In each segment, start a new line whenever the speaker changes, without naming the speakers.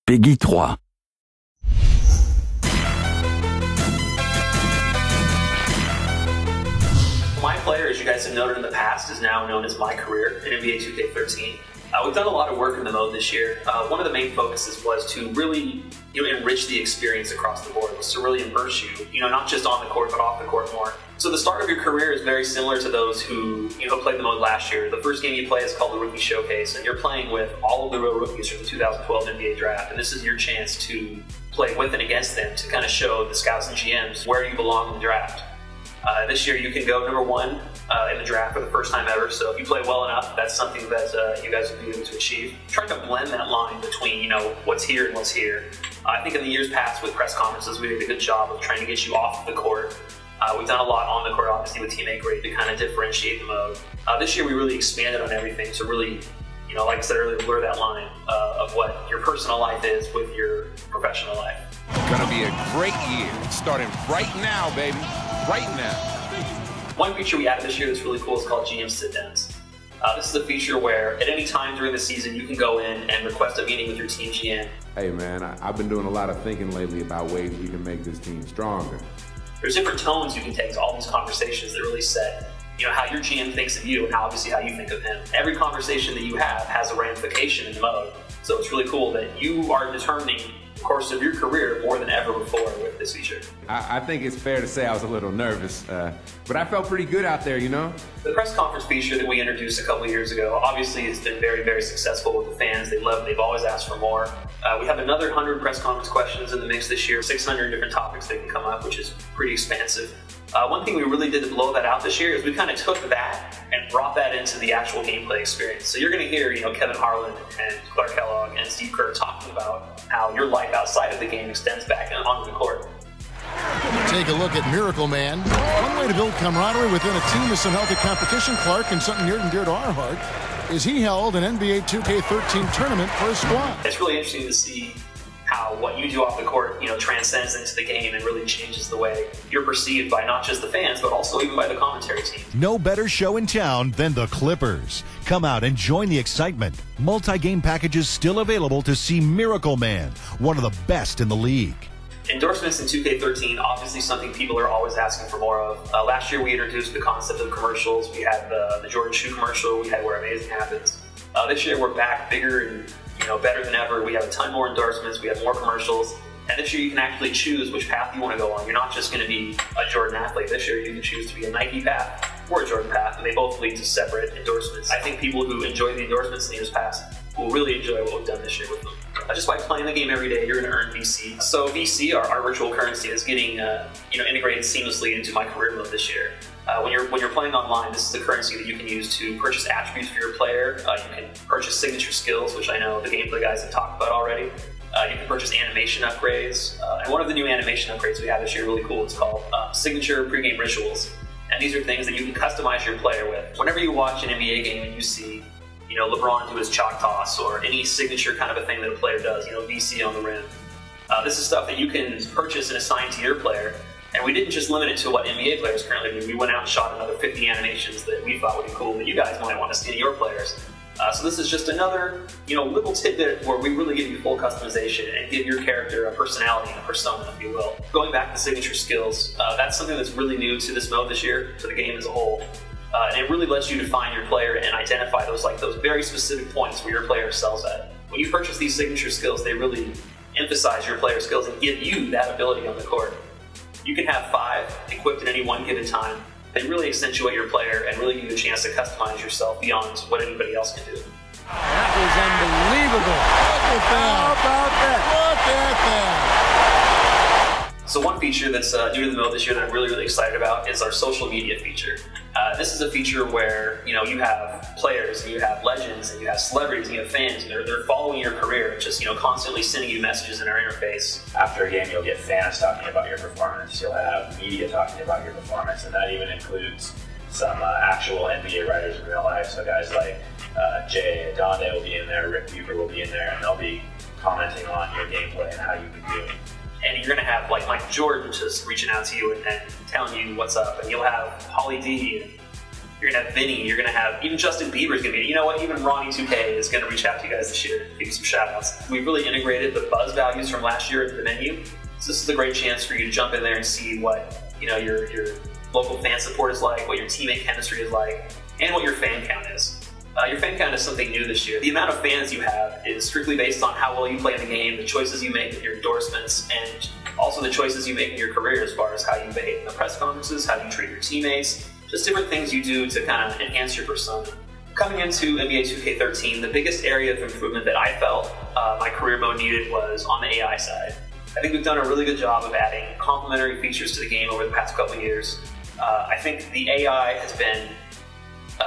Peggy 3.
My player, as you guys have noted in the past, is now known as MyCarrer in NBA 2K13. We've done a lot of work in the mode this year. One of the main focuses was to really enrich the experience across the board, was to really immerse you, not just on the court, but off the court more. So the start of your career is very similar to those who played the mode last year. The first game you play is called the Rookie Showcase, and you're playing with all of the real rookies from the 2012 NBA Draft, and this is your chance to play with and against them to kind of show the scouts and GMs where you belong in the draft. This year you can go number 1 in the draft for the first time ever, so if you play well enough, that's something that you guys will be able to achieve. Trying to blend that line between what's here and what's here. I think in the years past with press conferences we did a good job of trying to get you off the court. We've done a lot on the court, obviously, with Teammate Grade to kind of differentiate the mode. This year we really expanded on everything to really, like I said earlier, blur that line of what your personal life is with your professional life.
Gonna be a great year, starting right now, baby, right now.
One feature we added this year that's really cool is called GM sit-downs. This is a feature where at any time during the season you can go in and request a meeting with your team GM.
Hey man, I've been doing a lot of thinking lately about ways we can make this team stronger.
There's different tones you can take to all these conversations that really set how your GM thinks of you and obviously how you think of him. Every conversation that you have has a ramification in the mode, so it's really cool that you are determining the course of your career more than ever before with this feature.
I think it's fair to say I was a little nervous, but I felt pretty good out there,
The press conference feature that we introduced a couple years ago obviously has been very, very successful with the fans. They love it. They've always asked for more. We have another 100 press conference questions in the mix this year, 600 different topics that can come up, which is pretty expansive. One thing we really did to blow that out this year is we kind of took that and brought that into the actual gameplay experience. So you're going to hear, Kevin Harlan and Clark Kellogg and Steve Kerr talking about how your life outside of the game extends back onto the court.
Take a look at Miracle Man. One way to build camaraderie within a team is some healthy competition, Clark, and something near and dear to our heart is he held an NBA 2K13 tournament for his squad.
It's really interesting to see how what you do off the court, transcends into the game and really changes the way you're perceived by not just the fans, but also even by the commentary team.
No better show in town than the Clippers. Come out and join the excitement. Multi-game packages still available to see Miracle Man, one of the best in the league.
Endorsements in 2K13, obviously something people are always asking for more of. Last year we introduced the concept of commercials. We had the Jordan Shoe commercial. We had Where Amazing Happens. This year we're back bigger and better than ever. We have a ton more endorsements. We have more commercials. And this year you can actually choose which path you want to go on. You're not just going to be a Jordan athlete. This year you can choose to be a Nike path or a Jordan path, and they both lead to separate endorsements. I think people who enjoy the endorsements in the years past will really enjoy what we've done this year with them. Just by playing the game every day, you're going to earn VC. So VC, our virtual currency, is getting integrated seamlessly into MyCarrer mode this year. When you're playing online, this is the currency that you can use to purchase attributes for your player. You can purchase signature skills, which I know the gameplay guys have talked about already. You can purchase animation upgrades. And one of the new animation upgrades we have this year, really cool, it's called Signature Pregame Rituals. And these are things that you can customize your player with. Whenever you watch an NBA game and you see LeBron do his chalk toss or any signature kind of a thing that a player does, VC on the rim. This is stuff that you can purchase and assign to your player. And we didn't just limit it to what NBA players currently do. We went out and shot another 50 animations that we thought would be cool that you guys might want to see in your players. So this is just another, little tidbit where we really give you full customization and give your character a personality and a persona, if you will. Going back to signature skills, that's something that's really new to this mode this year, to the game as a whole. And it really lets you define your player and identify those very specific points where your player excels at. When you purchase these signature skills, they really emphasize your player skills and give you that ability on the court. You can have 5 equipped at any one given time. They really accentuate your player and really give you a chance to customize yourself beyond what anybody else can do.
That was unbelievable. How about that? Look at that.
So one feature that's new to the mode this year that I'm really, really excited about is our social media feature. This is a feature where you have players and you have legends and you have celebrities and you have fans and they're following your career and just constantly sending you messages in our interface.
After a game, you'll get fans talking about your performance. You'll have media talking about your performance, and that even includes some actual NBA writers in real life. So guys like Jay Donde will be in there, Rick Bucher will be in there, and they'll be commenting on your gameplay and how you've been doing.
And you're going to have Mike Jordan just reaching out to you and telling you what's up. And you'll have Holly D and You're going to have Vinny. You're going to have even Justin Bieber's going to be. You know what? Even Ronnie 2K is going to reach out to you guys this year, give you some shout outs. We really integrated the buzz values from last year into the menu. So this is a great chance for you to jump in there and see what your local fan support is like, what your teammate chemistry is like, and what your fan count is. Your fan count is something new this year. The amount of fans you have is strictly based on how well you play in the game, the choices you make in your endorsements, and also the choices you make in your career as far as how you behave in the press conferences, how you treat your teammates, just different things you do to kind of enhance your persona. Coming into NBA 2K13, the biggest area of improvement that I felt my career mode needed was on the AI side. I think we've done a really good job of adding complementary features to the game over the past couple of years. I think the AI has been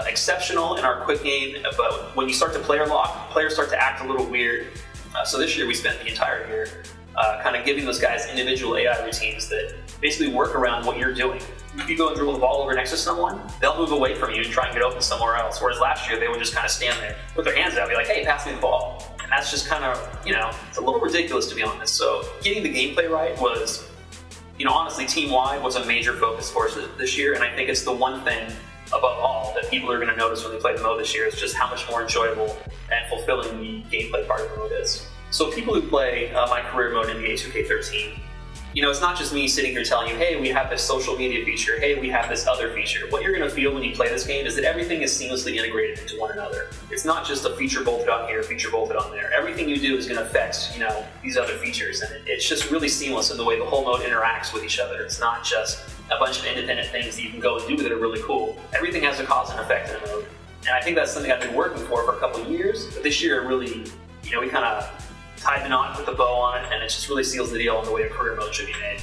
exceptional in our quick game, but when you start to player lock, players start to act a little weird. So this year we spent the entire year kind of giving those guys individual AI routines that basically work around what you're doing. If you go and dribble the ball over next to someone, they'll move away from you and try and get open somewhere else. Whereas last year they would just kind of stand there, put their hands out, and be like, hey, pass me the ball. And that's just kind of, it's a little ridiculous to be honest. So getting the gameplay right was, honestly, team-wide was a major focus for us this year, and I think it's the one thing above all that people are going to notice when they play the mode this year is just how much more enjoyable and fulfilling the gameplay part of the mode is. So people who play my career mode in NBA 2K13, it's not just me sitting here telling you, hey, we have this social media feature, hey, we have this other feature. What you're going to feel when you play this game is that everything is seamlessly integrated into one another. It's not just a feature bolted on here, feature bolted on there. Everything you do is going to affect, these other features, and it's just really seamless in the way the whole mode interacts with each other. It's not just a bunch of independent things that you can go and do that are really cool. Everything has a cause and effect in the mode, and I think that's something I've been working for a couple of years, but this year really, we kind of tied the knot, put the bow on it, and it just really seals the deal on the way a career mode should be made.